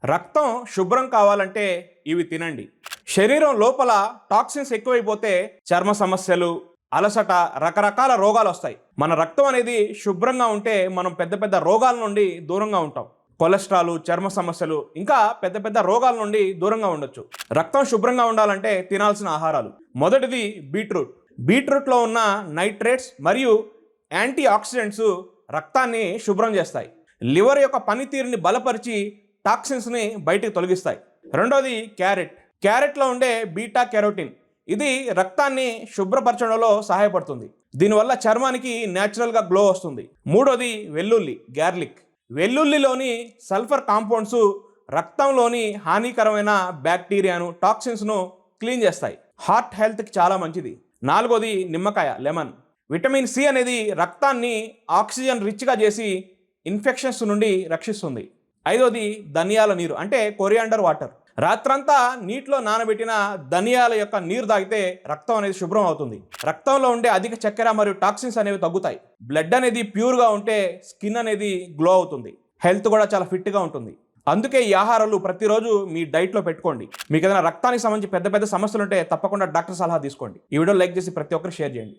రక్తం శుభ్రం కావాలంటే ఇవి తినండి. శరీరం లోపల టాక్సిన్స్ ఎక్కువైపోతే చర్మ సమస్యలు, అలసట, రకరకాల రోగాలు వస్తాయి. మన రక్తం అనేది శుభ్రంగా ఉంటే మనం పెద్ద పెద్ద రోగాల నుండి దూరంగా ఉంటాం. కొలెస్ట్రాల్, చర్మ సమస్యలు, ఇంకా పెద్ద పెద్ద రోగాల నుండి దూరంగా ఉండొచ్చు. రక్తం శుభ్రంగా ఉండాలంటే తినాల్సిన ఆహారాలు: మొదటిది బీట్రూట్. బీట్రూట్లో ఉన్న నైట్రేట్స్ మరియు యాంటీ ఆక్సిడెంట్స్ రక్తాన్ని శుభ్రం చేస్తాయి. లివర్ యొక్క పనితీరుని బలపరిచి టాక్సిన్స్ని బయటికి తొలగిస్తాయి. రెండోది క్యారెట్. క్యారెట్లో ఉండే బీటా కెరోటిన్ ఇది రక్తాన్ని శుభ్రపరచడంలో సహాయపడుతుంది. దీనివల్ల చర్మానికి న్యాచురల్గా గ్లో వస్తుంది. మూడోది వెల్లుల్లి, గార్లిక్. వెల్లుల్లిలోని సల్ఫర్ కాంపౌండ్స్ రక్తంలోని హానికరమైన బ్యాక్టీరియాను, టాక్సిన్స్ను క్లీన్ చేస్తాయి. హార్ట్ హెల్త్కి చాలా మంచిది. నాలుగోది నిమ్మకాయ, లెమన్. విటమిన్ సి అనేది రక్తాన్ని ఆక్సిజన్ రిచ్గా చేసి ఇన్ఫెక్షన్స్ నుండి రక్షిస్తుంది. ఐదోది ధనియాల నీరు, అంటే కొరియాండర్ వాటర్. రాత్రంతా నీటిలో నానబెట్టిన ధనియాల యొక్క నీరు తాగితే రక్తం అనేది శుభ్రం అవుతుంది. రక్తంలో ఉండే అధిక చక్కెర మరియు టాక్సిన్స్ అనేవి తగ్గుతాయి. బ్లడ్ అనేది ప్యూర్గా ఉంటే స్కిన్ అనేది గ్లో అవుతుంది. హెల్త్ కూడా చాలా ఫిట్గా ఉంటుంది. అందుకే ఈ ఆహారాలు ప్రతిరోజు మీ డైట్లో పెట్టుకోండి. మీకు ఏదైనా రక్తానికి సంబంధించి పెద్ద పెద్ద సమస్యలు ఉంటే తప్పకుండా డాక్టర్ సలహా తీసుకోండి. ఈ వీడియో లైక్ చేసి ప్రతి ఒక్కరు షేర్ చేయండి.